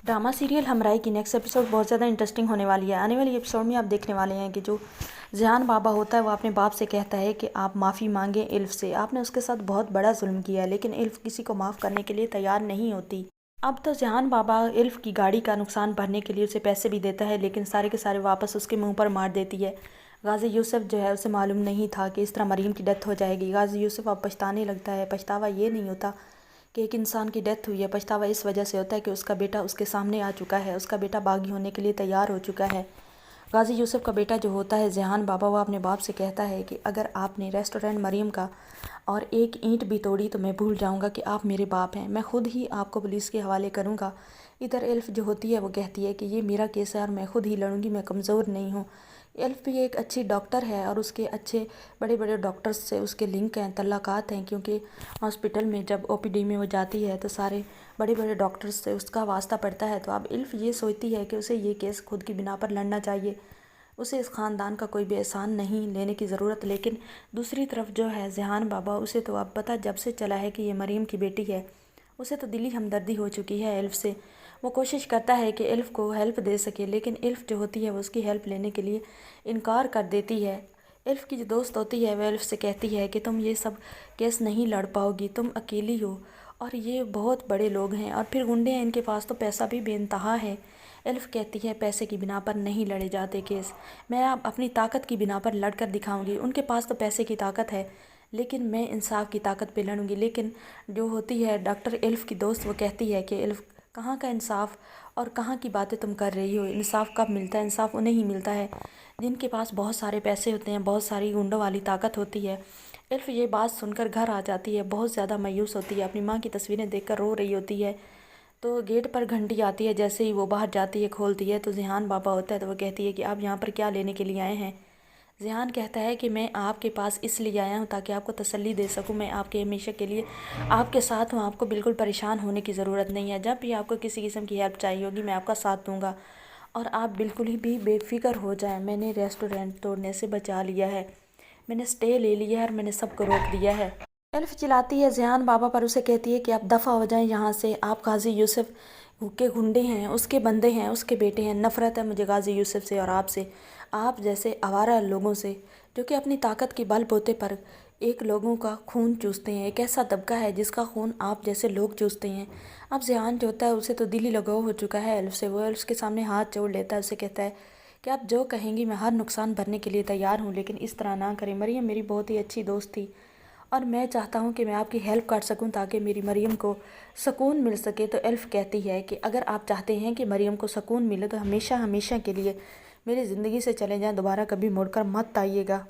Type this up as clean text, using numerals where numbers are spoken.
Drama serial हमराई की next episode बहुत ज़्यादा इंटरेस्टिंग होने वाली है। आने वाली एपिसोड में आप देखने वाले हैं कि जो ज़ियान बाबा होता है वो अपने बाप से कहता है कि आप माफ़ी मांगें इल्फ़ से, आपने उसके साथ बहुत बड़ा जुल्म किया है। लेकिन इल्फ़ किसी को माफ़ करने के लिए तैयार नहीं होती। अब तो ज़ियान बाबा इल्फ़ की गाड़ी का नुकसान भरने के लिए उसे पैसे भी देता है, लेकिन सारे के सारे वापस उसके मुँह पर मार देती है। गाज़ी यूसुफ जो है उसे मालूम नहीं था कि इस तरह मरीम की डेथ हो जाएगी। गाज़ी यूसुफ अब पछताने लगता है। पछतावा ये नहीं होता कि एक इंसान की डेथ हुई है, पछतावा इस वजह से होता है कि उसका बेटा उसके सामने आ चुका है, उसका बेटा बागी होने के लिए तैयार हो चुका है। गाज़ी यूसुफ का बेटा जो होता है ज़ियान बाबा, वो अपने बाप से कहता है कि अगर आपने रेस्टोरेंट मरीम का और एक ईंट भी तोड़ी तो मैं भूल जाऊंगा कि आप मेरे बाप हैं, मैं खुद ही आपको पुलिस के हवाले करूंगा। इधर एल्फ़ जो होती है वो कहती है कि ये मेरा केस है और मैं खुद ही लड़ूंगी, मैं कमज़ोर नहीं हूँ। एल्फ़ भी एक अच्छी डॉक्टर है और उसके अच्छे बड़े बड़े डॉक्टर्स से उसके लिंक हैं, तल्लुकात हैं, क्योंकि हॉस्पिटल में जब ओपीडी में वो जाती है तो सारे बड़े बड़े डॉक्टर्स से उसका वास्ता पड़ता है। तो अब एल्फ़ ये सोचती है कि उसे ये केस खुद की बिना पर लड़ना चाहिए, उसे इस ख़ानदान का कोई भी एहसान नहीं लेने की ज़रूरत। लेकिन दूसरी तरफ जो है ज़ियान बाबा, उसे तो अब पता जब से चला है कि ये मरीम की बेटी है, उसे तो दिली हमदर्दी हो चुकी है एल्फ़ से। वो कोशिश करता है कि एल्फ़ को हेल्प दे सके, लेकिन एल्फ़ जो होती है वो उसकी हेल्प लेने के लिए इनकार कर देती है। एल्फ़ की जो दोस्त होती है वह एल्फ़ से कहती है कि तुम ये सब केस नहीं लड़ पाओगी, तुम अकेली हो और ये बहुत बड़े लोग हैं और फिर गुंडे हैं, इनके पास तो पैसा भी बेइंतहा है। एल्फ़ कहती है पैसे की बिना पर नहीं लड़े जाते केस, मैं अब अपनी ताकत की बिना पर लड़ कर दिखाऊँगी। उनके पास तो पैसे की ताकत है लेकिन मैं इंसाफ की ताकत पे लड़ूंगी। लेकिन जो होती है डॉक्टर एल्फ़ की दोस्त, वो कहती है कि एल्फ़ कहाँ का इंसाफ और कहाँ की बातें तुम कर रही हो, इंसाफ कब मिलता है? इंसाफ उन्हें ही मिलता है जिनके पास बहुत सारे पैसे होते हैं, बहुत सारी गुंडों वाली ताकत होती है। एल्फ़ ये बात सुनकर घर आ जाती है, बहुत ज़्यादा मायूस होती है, अपनी माँ की तस्वीरें देखकर रो रही होती है। तो गेट पर घंटी आती है, जैसे ही वो बाहर जाती है खोलती है तो ज़ियान बाबा होता है। तो वो कहती है कि आप यहाँ पर क्या लेने के लिए आए हैं? ज़ियान कहता है कि मैं आपके पास इसलिए आया हूँ ताकि आपको तसल्ली दे सकूँ, मैं आपके हमेशा के लिए आपके साथ हूँ, आपको बिल्कुल परेशान होने की ज़रूरत नहीं है। जब भी आपको किसी किस्म की हेल्प चाहिए होगी मैं आपका साथ दूँगा और आप बिल्कुल ही भी बेफिक्र हो जाएं। मैंने रेस्टोरेंट तोड़ने से बचा लिया है, मैंने स्टे ले लिया है और मैंने सबको रोक दिया है। एल्फ़ चिल्लाती है ज़ियान बाबा पर, उसे कहती है कि आप दफ़ा हो जाएं यहाँ से, आप गाज़ी यूसुफ के गुंडे हैं, उसके बंदे हैं, उसके बेटे हैं। नफ़रत है मुझे गाज़ी यूसुफ से और आपसे, आप जैसे आवारा लोगों से जो कि अपनी ताकत के बलबूते पर एक लोगों का खून चूसते हैं। एक ऐसा तबका है जिसका खून आप जैसे लोग चूसते हैं। अब ज़ियान जो होता है उसे तो दिल ही लगाव हो चुका है एल्फ़ से। वो एल्फ़ के सामने हाथ जोड़ लेता है, उसे कहता है कि आप जो कहेंगी मैं हर नुकसान भरने के लिए तैयार हूँ, लेकिन इस तरह ना करें। मरियम मेरी बहुत ही अच्छी दोस्त थी और मैं चाहता हूँ कि मैं आपकी हेल्प कर सकूँ ताकि मेरी मरियम को सुकून मिल सके। तो एल्फ़ कहती है कि अगर आप चाहते हैं कि मरियम को सुकून मिले तो हमेशा हमेशा के लिए मेरी ज़िंदगी से चले जाएं, दोबारा कभी मुड़कर मत आइएगा।